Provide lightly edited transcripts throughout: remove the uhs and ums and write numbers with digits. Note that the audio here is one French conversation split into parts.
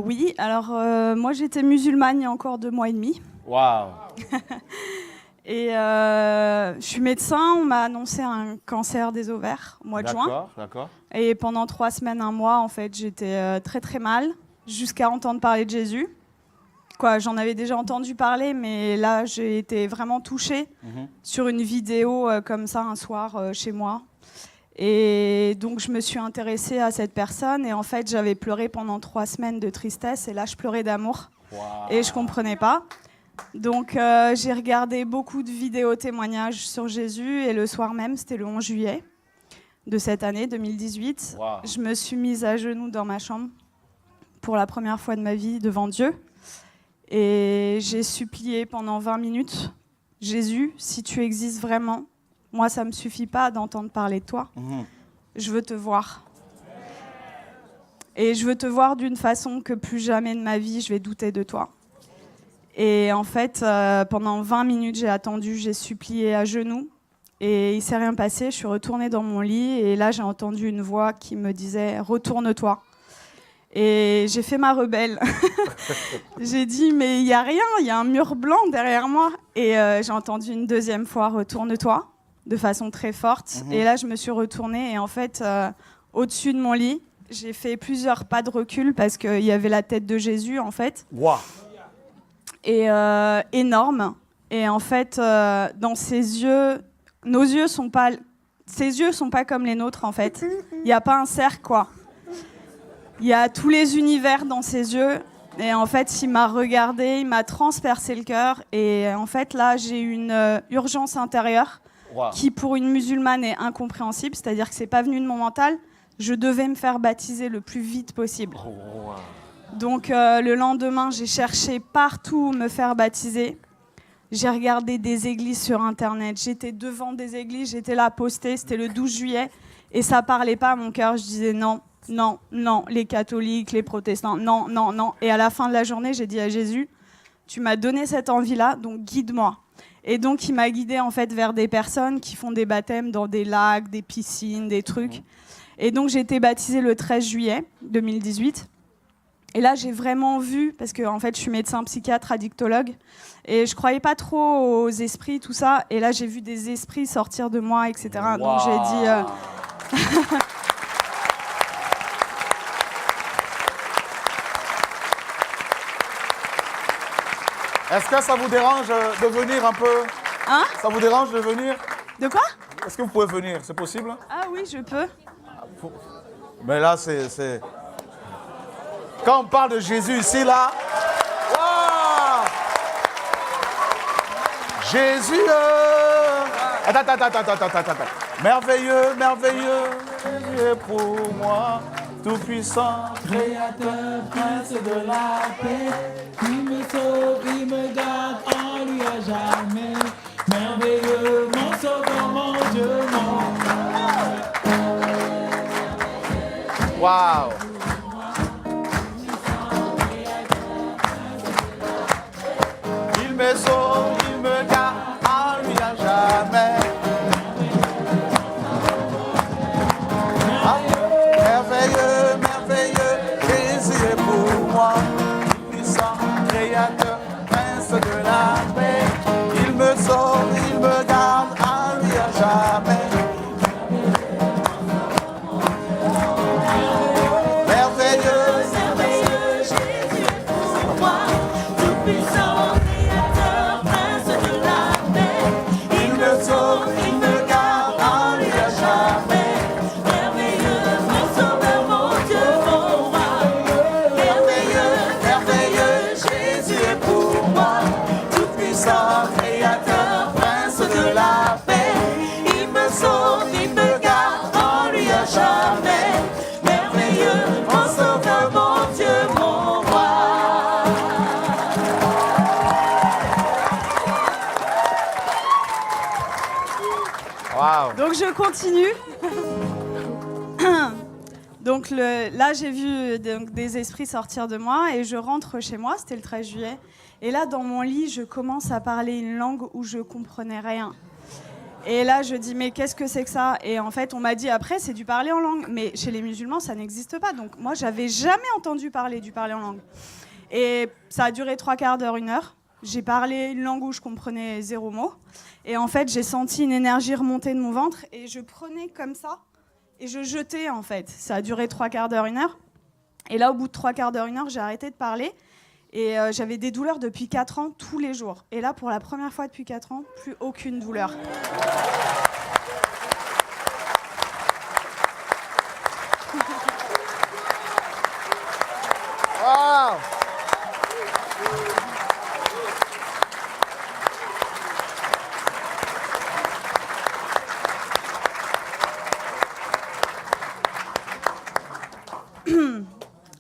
Oui, alors moi j'étais musulmane il y a encore 2 mois et demi. Waouh. Et je suis médecin, on m'a annoncé un cancer des ovaires au mois de juin. D'accord. Et pendant 3 semaines, 1 mois, en fait, j'étais très très mal, jusqu'à entendre parler de Jésus. Quoi, j'en avais déjà entendu parler, mais là j'ai été vraiment touchée sur une vidéo comme ça un soir chez moi. Et donc je me suis intéressée à cette personne et en fait j'avais pleuré pendant 3 semaines de tristesse et là je pleurais d'amour. Wow. Et je comprenais pas. Donc j'ai regardé beaucoup de vidéos témoignages sur Jésus et le soir même, c'était le 11 juillet de cette année 2018, wow. Je me suis mise à genoux dans ma chambre pour la première fois de ma vie devant Dieu et j'ai supplié pendant 20 minutes, Jésus, si tu existes vraiment, moi, ça ne me suffit pas d'entendre parler de toi. Je veux te voir. Et je veux te voir d'une façon que plus jamais de ma vie, je vais douter de toi. Et en fait, pendant 20 minutes, j'ai attendu, j'ai supplié à genoux. Et il ne s'est rien passé. Je suis retournée dans mon lit. Et là, j'ai entendu une voix qui me disait « Retourne-toi ». Et j'ai fait ma rebelle. J'ai dit « Mais il n'y a rien, il y a un mur blanc derrière moi ». Et j'ai entendu une deuxième fois « Retourne-toi ». De façon très forte. Et là, je me suis retournée et en fait, au-dessus de mon lit, j'ai fait plusieurs pas de recul parce qu'il y avait la tête de Jésus, en fait. Wow. Et énorme. Et en fait, dans ses yeux, nos yeux sont pas... Ses yeux sont pas comme les nôtres, en fait. Il n'y a pas un cercle, quoi. Il y a tous les univers dans ses yeux. Et en fait, il m'a regardé, il m'a transpercé le cœur. Et en fait, là, j'ai eu une urgence intérieure. Wow. Qui pour une musulmane est incompréhensible, c'est-à-dire que c'est pas venu de mon mental, je devais me faire baptiser le plus vite possible. Oh, wow. Donc le lendemain, j'ai cherché partout où me faire baptiser. J'ai regardé des églises sur Internet, j'étais devant des églises, j'étais là postée, c'était le 12 juillet, et ça parlait pas à mon cœur, je disais non, non, non, les catholiques, les protestants, non, non, non. Et à la fin de la journée, j'ai dit à Jésus, tu m'as donné cette envie-là, donc guide-moi. Et donc, il m'a guidée en fait vers des personnes qui font des baptêmes dans des lacs, des piscines, des trucs. Et donc, j'ai été baptisée le 13 juillet 2018. Et là, j'ai vraiment vu, parce que en fait, je suis médecin psychiatre, addictologue, et je croyais pas trop aux esprits, tout ça. Et là, j'ai vu des esprits sortir de moi, etc. Wow. Donc, j'ai dit... Est-ce que ça vous dérange de venir un peu? Hein? Ça vous dérange de venir? De quoi? Est-ce que vous pouvez venir? C'est possible? Ah oui, je peux. Mais là, c'est... Quand on parle de Jésus ici, là... Wow! Jésus! Attends. Merveilleux, merveilleux, Dieu pour moi. Tout-puissant, Créateur, prince de la paix, il me sauve, il me garde en lui à jamais. Merveilleux, mon sauveur, mon Dieu, mon wow. Il me sauve, il me garde en lui à jamais. Merveilleux, merveilleux, Jésus est pour moi. Puissant, créateur, prince de la paix. Il me sauve, il me garde en lui à jamais. Merveilleux, merveilleux, Jésus est pour moi. Tout puissant, créateur, prince de la paix. Il me sauve, il me garde en lui à jamais. Créateur, prince de la paix, il me sauve, il me garde en lui à jamais. Merveilleux, mon sauveur, mon Dieu, mon roi. Wow. Donc je continue. Donc là, j'ai vu des esprits sortir de moi et je rentre chez moi, c'était le 13 juillet. Et là, dans mon lit, je commence à parler une langue où je comprenais rien. Et là, je dis, mais qu'est-ce que c'est que ça? Et en fait, on m'a dit après, c'est du parler en langue. Mais chez les musulmans, ça n'existe pas. Donc moi, j'avais jamais entendu parler du parler en langue. Et ça a duré 3/4 d'heure, 1 heure. J'ai parlé une langue où je comprenais 0 mot. Et en fait, j'ai senti une énergie remonter de mon ventre. Et je prenais comme ça. Et je jetais, en fait. Ça a duré 3/4 d'heure, 1 heure. Et là, au bout de 3/4 d'heure, 1 heure, j'ai arrêté de parler. Et j'avais des douleurs depuis 4 ans, tous les jours. Et là, pour la première fois depuis 4 ans, plus aucune douleur. Wow!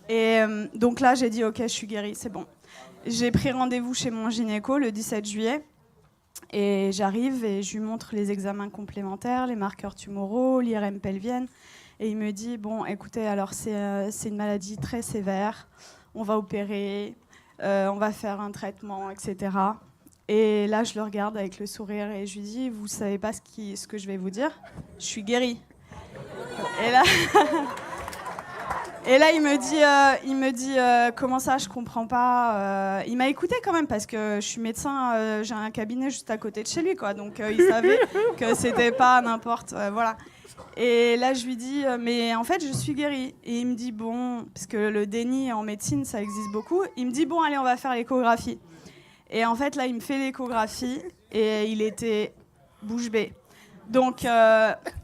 Et donc là, j'ai dit, ok, je suis guérie, c'est bon. J'ai pris rendez-vous chez mon gynéco le 17 juillet. Et j'arrive et je lui montre les examens complémentaires, les marqueurs tumoraux, l'IRM pelvienne. Et il me dit, bon, écoutez, alors c'est une maladie très sévère. On va opérer, on va faire un traitement, etc. Et là, je le regarde avec le sourire et je lui dis, vous savez pas ce que je vais vous dire? Je suis guérie. Et là... Et là, il me dit comment ça, je comprends pas. Il m'a écouté quand même parce que je suis médecin, j'ai un cabinet juste à côté de chez lui, quoi. Donc il savait que c'était pas n'importe, voilà. Et là, je lui dis mais en fait, je suis guérie. Et il me dit bon, parce que le déni en médecine, ça existe beaucoup. Il me dit bon, allez, on va faire l'échographie. Et en fait, là, il me fait l'échographie et il était bouche bée. Donc,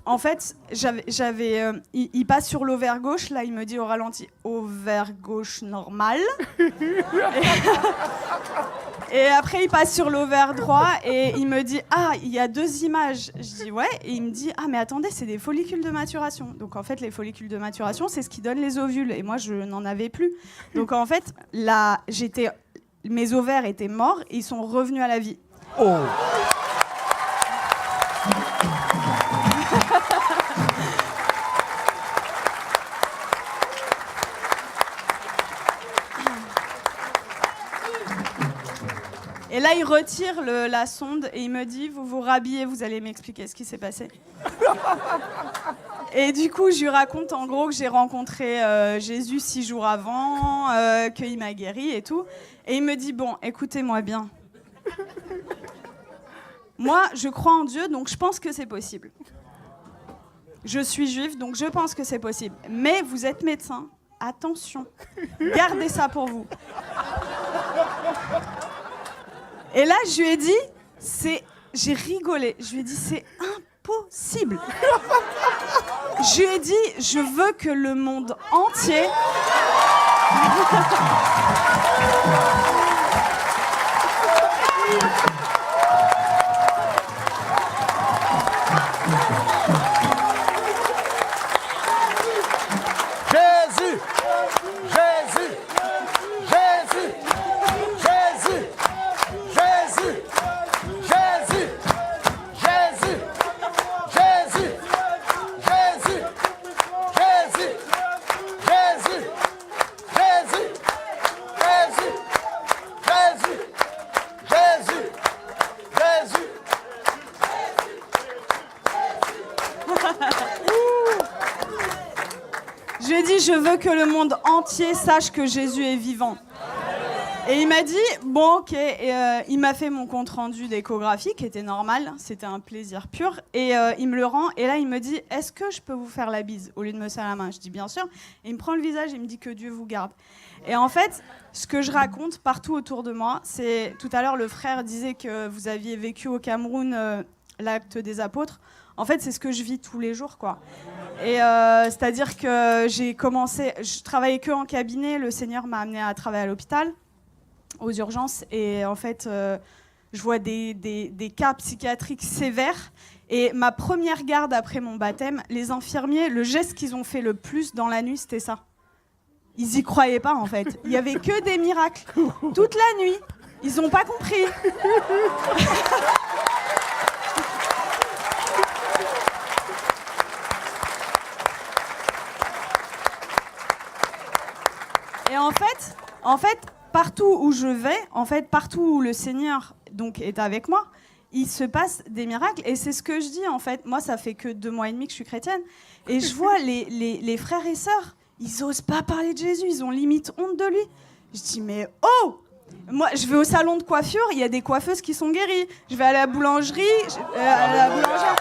en fait, il passe sur l'ovaire gauche. Là, il me dit au ralenti, ovaire gauche normal. Et après, il passe sur l'ovaire droit et il me dit, ah, il y a 2 images. Je dis, ouais. Et il me dit, ah, mais attendez, c'est des follicules de maturation. Donc, en fait, les follicules de maturation, c'est ce qui donne les ovules. Et moi, je n'en avais plus. Donc, en fait, là, mes ovaires étaient morts et ils sont revenus à la vie. Oh! Et là, il retire la sonde et il me dit, vous vous rhabillez, vous allez m'expliquer ce qui s'est passé. Et du coup, je lui raconte en gros que j'ai rencontré Jésus 6 jours avant, qu'il m'a guéri et tout. Et il me dit, bon, écoutez-moi bien. Moi, je crois en Dieu, donc je pense que c'est possible. Je suis juive, donc je pense que c'est possible. Mais vous êtes médecin, attention, gardez ça pour vous. Et là, je lui ai dit, j'ai rigolé. Je lui ai dit, c'est impossible. Je lui ai dit, je veux que le monde entier... Jésus! Jésus! Jésus! Jésus! Jésus! Jésus! Jésus! Jésus! Jésus! Jésus! Jésus! Jésus! Jésus! Jésus! Jésus! Jésus! Je lui ai dit, je veux que le monde entier sache que Jésus est vivant. Et il m'a dit, bon, ok. Et il m'a fait mon compte-rendu d'échographie, qui était normal. C'était un plaisir pur. Et il me le rend. Et là, il me dit, est-ce que je peux vous faire la bise au lieu de me serrer la main? Je dis, bien sûr. Et il me prend le visage et il me dit que Dieu vous garde. Et en fait, ce que je raconte partout autour de moi, c'est... Tout à l'heure, le frère disait que vous aviez vécu au Cameroun l'acte des apôtres. En fait, c'est ce que je vis tous les jours, quoi. Et c'est-à-dire que j'ai commencé... Je travaillais que en cabinet. Le Seigneur m'a amenée à travailler à l'hôpital, aux urgences. Et en fait, je vois des cas psychiatriques sévères. Et ma première garde après mon baptême, les infirmiers, le geste qu'ils ont fait le plus dans la nuit, c'était ça. Ils y croyaient pas, en fait. Il y avait que des miracles. Toute la nuit. Ils n'ont pas compris. En fait, partout où je vais, partout où le Seigneur donc, est avec moi, il se passe des miracles. Et c'est ce que je dis, en fait. Moi, ça fait que 2 mois et demi que je suis chrétienne. Et je vois les frères et sœurs, ils osent pas parler de Jésus. Ils ont limite honte de lui. Je dis, mais oh! Moi, je vais au salon de coiffure, il y a des coiffeuses qui sont guéries. Je vais à la boulangerie, à la boulangère.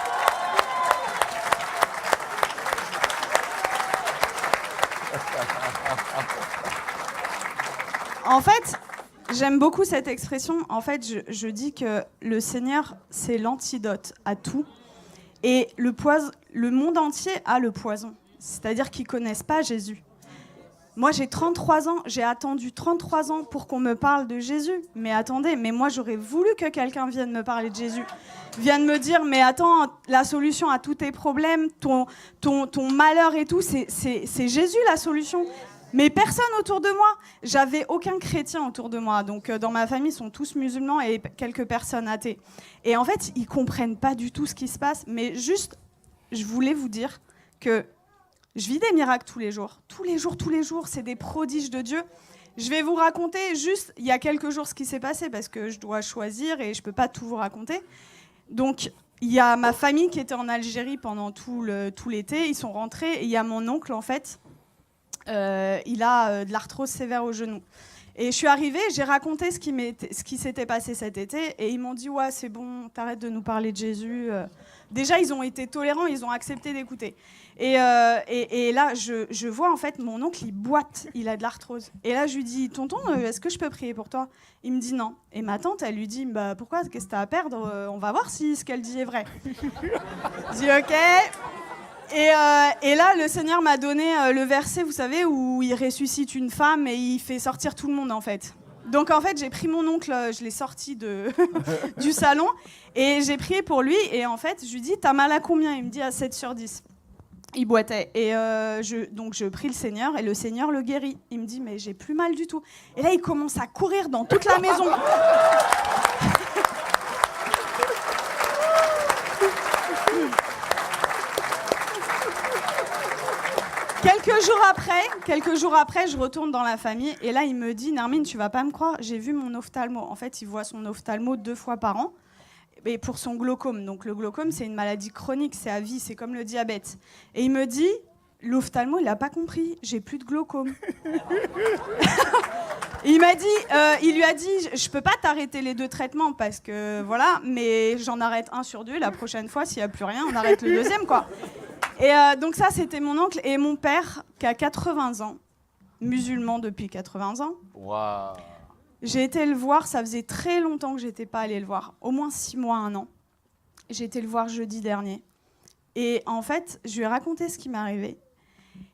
En fait, j'aime beaucoup cette expression. En fait, je dis que le Seigneur, c'est l'antidote à tout. Et le monde entier a le poison. C'est-à-dire qu'ils ne connaissent pas Jésus. Moi, j'ai 33 ans. J'ai attendu 33 ans pour qu'on me parle de Jésus. Mais attendez, mais moi, j'aurais voulu que quelqu'un vienne me parler de Jésus. Vienne me dire, mais attends, la solution à tous tes problèmes, ton malheur et tout, c'est Jésus la solution. Mais personne autour de moi. J'avais aucun chrétien autour de moi. Donc, dans ma famille, ils sont tous musulmans et quelques personnes athées. Et en fait, ils ne comprennent pas du tout ce qui se passe. Mais juste, je voulais vous dire que je vis des miracles tous les jours. Tous les jours, c'est des prodiges de Dieu. Je vais vous raconter juste, il y a quelques jours, ce qui s'est passé, parce que je dois choisir et je ne peux pas tout vous raconter. Donc, il y a ma famille qui était en Algérie pendant tout l'été. Ils sont rentrés et il y a mon oncle, en fait. Il a de l'arthrose sévère au genou. Et je suis arrivée, j'ai raconté ce qui s'était passé cet été, et ils m'ont dit « Ouais, c'est bon, t'arrêtes de nous parler de Jésus. » Déjà, ils ont été tolérants, ils ont accepté d'écouter. Et là, je vois en fait mon oncle, il boite, il a de l'arthrose. Et là, je lui dis « Tonton, est-ce que je peux prier pour toi ?» Il me dit non. Et ma tante, elle lui dit bah, « Pourquoi? Qu'est-ce que t'as à perdre? On va voir si ce qu'elle dit est vrai. » Je dis « Ok. » Et là, le Seigneur m'a donné le verset, vous savez, où il ressuscite une femme et il fait sortir tout le monde, en fait. Donc, en fait, j'ai pris mon oncle, je l'ai sorti du salon, et j'ai prié pour lui. Et en fait, je lui dis, t'as mal à combien? Il me dit, à 7/10. Il boitait. Et donc, je prie le Seigneur, et le Seigneur le guérit. Il me dit, mais j'ai plus mal du tout. Et là, il commence à courir dans toute la maison. Quelques jours après, je retourne dans la famille et là, il me dit « Nermine, tu vas pas me croire, j'ai vu mon ophtalmo. » En fait, il voit son ophtalmo 2 fois par an et pour son glaucome. Donc, le glaucome, c'est une maladie chronique, c'est à vie, c'est comme le diabète. Et il me dit « L'ophtalmo, il n'a pas compris, j'ai plus de glaucome. » Il lui a dit « Je peux pas t'arrêter les 2 traitements parce que voilà, mais j'en arrête 1 sur 2. La prochaine fois, s'il n'y a plus rien, on arrête le 2e, quoi. » Et donc ça, c'était mon oncle. Et mon père, qui a 80 ans, musulman depuis 80 ans. Wow. J'ai été le voir, ça faisait très longtemps que je n'étais pas allée le voir, au moins 6 mois, 1 an. J'ai été le voir jeudi dernier. Et en fait, je lui ai raconté ce qui m'est arrivé.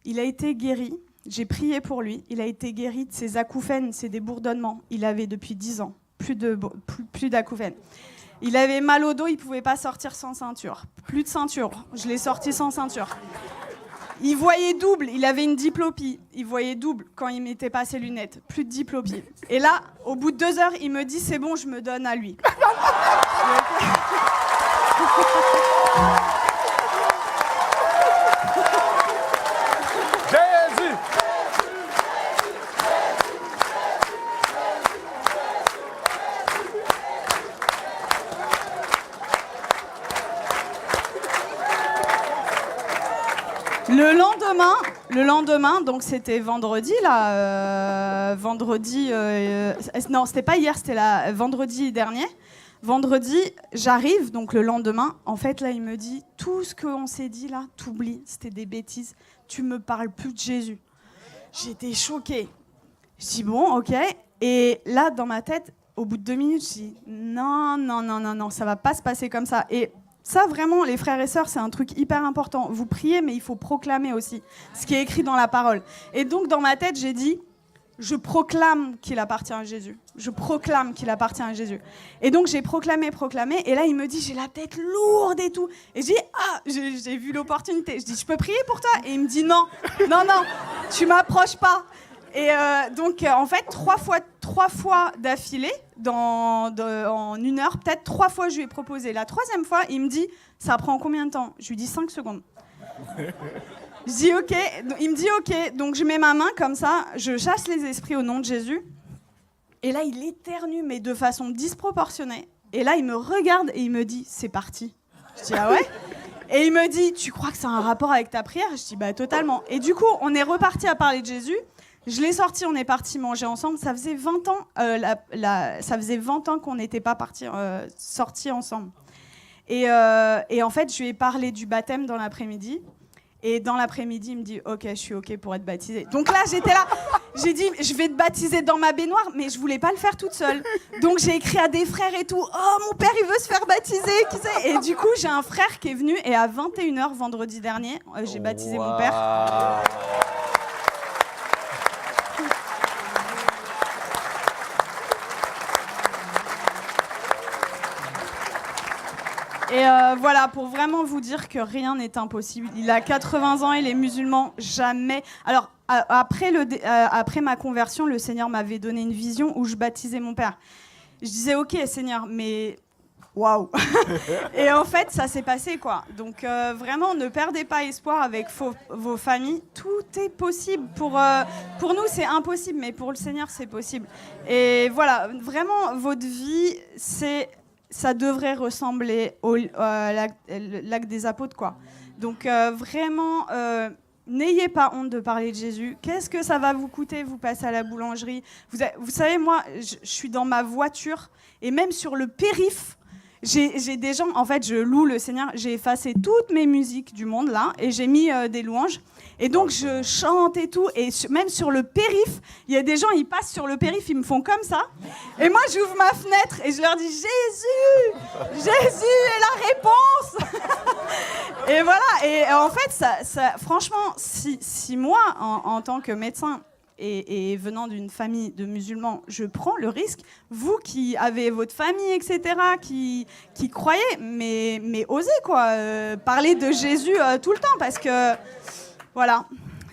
Il a été guéri, j'ai prié pour lui, il a été guéri de ses acouphènes, c'est des bourdonnements. Il avait depuis 10 ans, plus d'acouphènes. Il avait mal au dos, il ne pouvait pas sortir sans ceinture. Plus de ceinture, je l'ai sorti sans ceinture. Il voyait double, il avait une diplopie. Il voyait double quand il mettait pas ses lunettes. Plus de diplopie. Et là, au bout de 2 heures, il me dit « C'est bon, je me donne à lui. » Jésus! Le lendemain, donc c'était vendredi, là, non, c'était pas hier, c'était vendredi dernier. Vendredi, j'arrive, donc le lendemain, en fait, là, il me dit, tout ce qu'on s'est dit, là, t'oublies, c'était des bêtises, tu me parles plus de Jésus. J'étais choquée. Je dis, bon, ok. Et là, dans ma tête, au bout de 2 minutes, je dis, non, ça va pas se passer comme ça. Et ça, vraiment, les frères et sœurs, c'est un truc hyper important. Vous priez, mais il faut proclamer aussi ce qui est écrit dans la parole. Et donc, dans ma tête, j'ai dit, je proclame qu'il appartient à Jésus. Je proclame qu'il appartient à Jésus. Et donc, j'ai proclamé. Et là, il me dit, j'ai la tête lourde et tout. Et je dis, j'ai vu l'opportunité. Je dis, je peux prier pour toi? Et il me dit, non, tu m'approches pas. Et donc, en fait, 3 fois d'affilée, en 1 heure, peut-être 3 fois, je lui ai proposé. La 3e fois, il me dit, ça prend combien de temps? Je lui dis 5 secondes. Je dis OK. Il me dit OK. Donc je mets ma main comme ça, je chasse les esprits au nom de Jésus. Et là, il éternue, mais de façon disproportionnée. Et là, il me regarde et il me dit, c'est parti. Je dis, ah ouais? Et il me dit, tu crois que ça a un rapport avec ta prière? Je dis, bah totalement. Et du coup, on est reparti à parler de Jésus. Je l'ai sorti, on est parti manger ensemble. Ça faisait 20 ans, ça faisait 20 ans qu'on n'était pas sortis ensemble. Et en fait, je lui ai parlé du baptême dans l'après-midi. Et dans l'après-midi, il me dit « Ok, je suis OK pour être baptisée. » Donc là, j'étais là, j'ai dit « Je vais te baptiser dans ma baignoire », mais je voulais pas le faire toute seule. Donc j'ai écrit à des frères et tout « Oh, mon père, il veut se faire baptiser !» Et du coup, j'ai un frère qui est venu et à 21h vendredi dernier, j'ai baptisé mon père. Et voilà, pour vraiment vous dire que rien n'est impossible. Il a 80 ans, il est musulman, jamais. Alors, après ma conversion, le Seigneur m'avait donné une vision où je baptisais mon père. Je disais, OK, Seigneur, mais waouh. Et en fait, ça s'est passé, quoi. Donc, vraiment, ne perdez pas espoir avec vos familles. Tout est possible. Pour nous, c'est impossible, mais pour le Seigneur, c'est possible. Et voilà, vraiment, votre vie, ça devrait ressembler au lac des apôtres, quoi. Donc, vraiment, n'ayez pas honte de parler de Jésus. Qu'est-ce que ça va vous coûter, vous passez à la boulangerie? Vous savez, moi, je suis dans ma voiture, et même sur le périph', j'ai des gens, en fait, je loue le Seigneur, j'ai effacé toutes mes musiques du monde, là, et j'ai mis des louanges. Et donc, je chante et tout. Et même sur le périph', il y a des gens, ils passent sur le périph', ils me font comme ça. Et moi, j'ouvre ma fenêtre et je leur dis « Jésus! Jésus est la réponse !» Et voilà. Et en fait, franchement, si moi, en tant que médecin et venant d'une famille de musulmans, je prends le risque, vous qui avez votre famille, etc., qui croyez, mais osez, quoi. Parler de Jésus tout le temps, parce que... Voilà,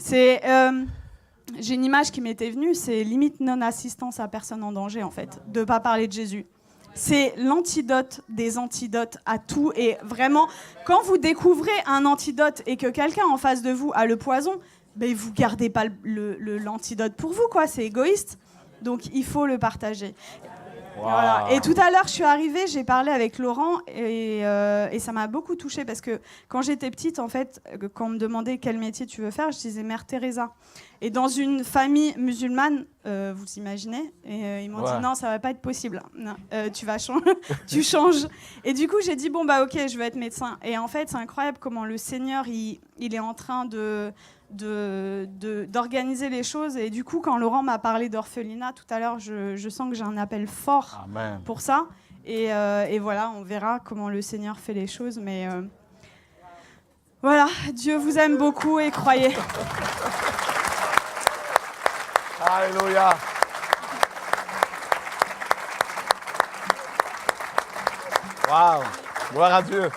j'ai une image qui m'était venue, c'est limite non-assistance à personne en danger, en fait, de ne pas parler de Jésus. C'est l'antidote des antidotes à tout. Et vraiment, quand vous découvrez un antidote et que quelqu'un en face de vous a le poison, ben, vous ne gardez pas l'antidote pour vous, quoi. C'est égoïste. Donc, il faut le partager. Wow. Voilà. Et tout à l'heure, je suis arrivée, j'ai parlé avec Laurent et ça m'a beaucoup touchée parce que quand j'étais petite, en fait, quand on me demandait quel métier tu veux faire, je disais Mère Teresa. Et dans une famille musulmane, vous imaginez, et ils m'ont dit non, ça va pas être possible. Non, tu vas changer, tu changes. Et du coup, j'ai dit bon bah ok, je veux être médecin. Et en fait, c'est incroyable comment le Seigneur il est en train d'organiser les choses. Et du coup, quand Laurent m'a parlé d'orphelinat tout à l'heure, je sens que j'ai un appel fort pour ça. Et voilà, on verra comment le Seigneur fait les choses. Mais voilà, Dieu vous aime beaucoup et croyez. Alléluia. Wow, gloire à Dieu.